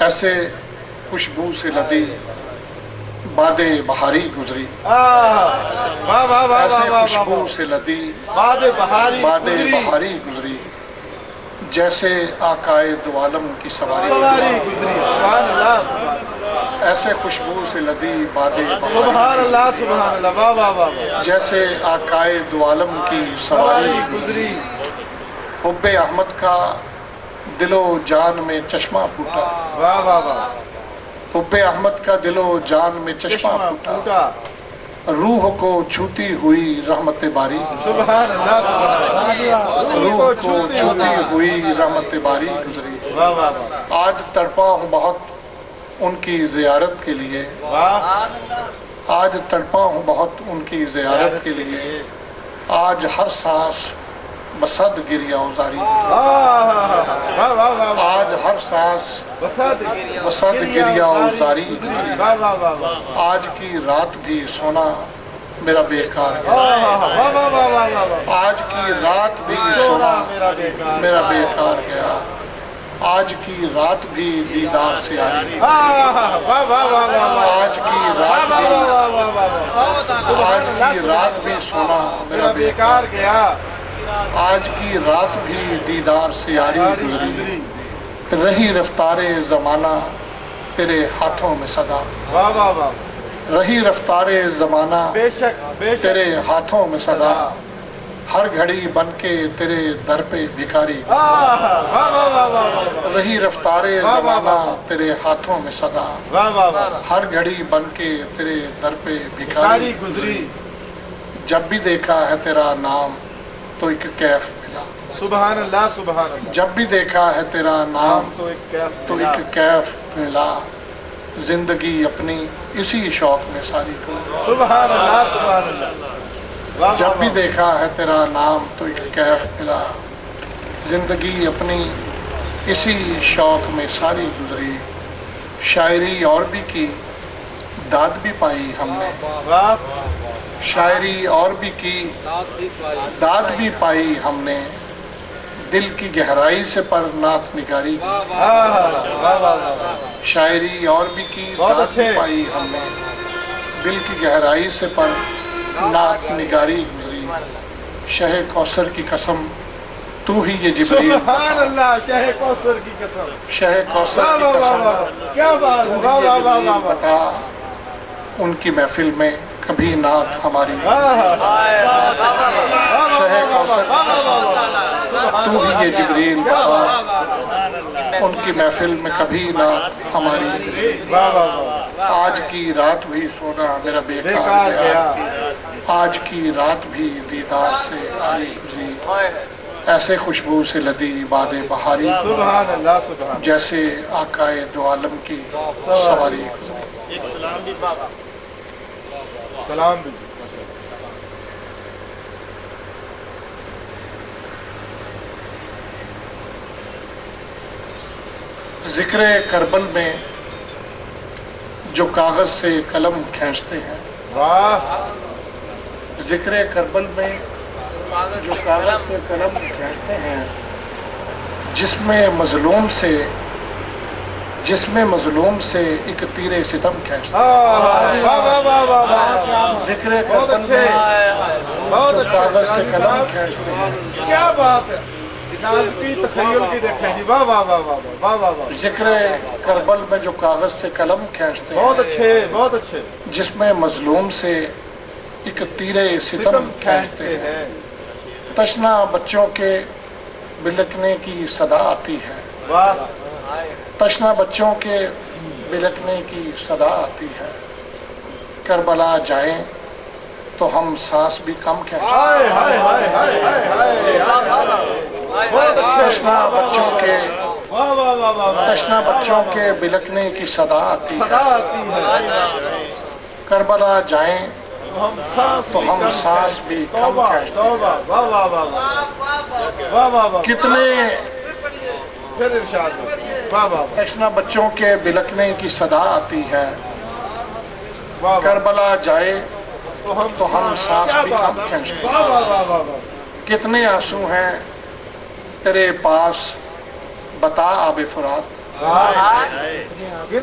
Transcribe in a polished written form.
ایسے خوشبو سے لدی باد بہاری گزری، ایسے خوشبو سے لدی باد بہاری گزری، جیسے آقائے دو عالم کی سواری گزری، ایسے خوشبو سے لدی باد بہاری جیسے آقائے دو عالم کی سواری گزری، حب احمد کا دل و جان میں چشمہ پھوٹا، حب احمد کا دل و جان میں چشمہ پھوٹا، روح کو چھوتی ہوئی رحمت باری، روح کو چھوتی ہوئی رحمت باری گزری، آج تڑپا ہوں بہت ان کی زیارت کے لیے، آج تڑپا ہوں بہت ان کی زیارت کے لیے، آج ہر سانس بسد گریا ازاری، آج ہر سانس بسد گریا ازاری، آج کی رات بھی سونا میرا بیکار گیا، آج کی رات بھی سونا میرا بیکار گیا، آج کی رات بھی دیدار سے آئی، آج کی رات بھی سونا میرا بیکار گیا، آج کی رات بھی دیدار سے آری گزری، رہی رفتار زمانہ تیرے ہاتھوں میں صدا، رہی رفتار زمانہ تیرے ہاتھوں میں صدا، ہر گھڑی بن کے تیرے در پہ بھکاری، رہی رفتار زمانہ تیرے ہاتھوں میں صدا، ہر گھڑی بن کے تیرے در پہ بھکاری گزری، جب بھی دیکھا ہے تیرا نام تو ایک کیف ملا، سبحان اللہ سبحان اللہ، جب بھی دیکھا ہے تیرا نام تو ایک کیف ملا، زندگی اپنی اسی شوق میں ساری گزری، سبحان اللہ سبحان اللہ، جب بھی دیکھا ہے تیرا نام تو ایک کیف ملا، زندگی اپنی اسی شوق میں ساری گزری، شاعری اور بھی کی داد بھی پائی ہم نے، شاعری اور بھی کی داد بھی پائی ہم نے، دل کی گہرائی سے پر نعت نگاری کی، شاعری اور بھی کی داد بھی پائی ہم نے، دل کی گہرائی سے پر نعت نگاری گزری، شہ کوثر کی قسم تو ہی یہ جبریل، سبحان اللہ، شہ کوثر کی قسم، شہ کوثر کی قسم کیا بات، تو ہی یہ جبریل بتا، ان کی محفل میں کبھی نعت ہماری، شہ کوثر کی قسم تو ہی یہ جبریل بتا، ان کی محفل میں کبھی نعت ہماری، آج کی رات بھی سونا میرا بیکار گیا، آج کی رات بھی دیدار سے آری گزری، ایسے خوشبو سے لدی باد بہاری، سبحان اللہ سبحان، جیسے آقائے دو عالم کی سواری گزری۔ ایک سلام بھی بابا، سلام بھی، ذکر کربل میں جو کاغذ سے قلم کھینچتے ہیں، واہ، ذکر کربل میں جو کاغذ سے قلم کھینچتے ہیں، جس میں مظلوم سے ایک تیر ستم کھینچتے ہیں، ذکر کربل میں جو کاغذ سے قلم کھینچتے ہیں، کیا بات ہے، نازکی تخیل کی دیکھیں جی، واہ واہ واہ واہ واہ واہ واہ، ذکر کربل میں جو کاغذ سے قلم کھینچتے بہت ہیں، اچھے بہت اچھے، جس میں مظلوم سے ایک تیر ستم کھینچتے ہیں، تشنا بچوں کے بلکنے کی صدا آتی ہے، واہ، تشنا بچوں کے بلکنے کی صدا آتی ہے، کربلا جائیں تو ہم سانس بھی کم کھینچیں، ہائے ہائے ہائے ہائے ہائے ہائے، بہت اچھے، تشنا بچوں کے واہ واہ واہ واہ، تشنا بچوں کے بلکنے کی صدا آتی صدا ہے، آتی ہے، کربلا جائیں تو ہم سانس بھی کم توبہ کھینچتے ہیں، توبہ، واہ واہ واہ واہ واہ واہ، کتنے پھر ارشاد ہو، واہ واہ تشنا بچوں کے بلکنے کی صدا آتی ہے، واہ، کربلا جائے تو ہم سانس بھی کم کھینچتے ہیں، واہ واہ واہ واہ، کتنے آنسو ہیں تیرے پاس بتا آب فرات،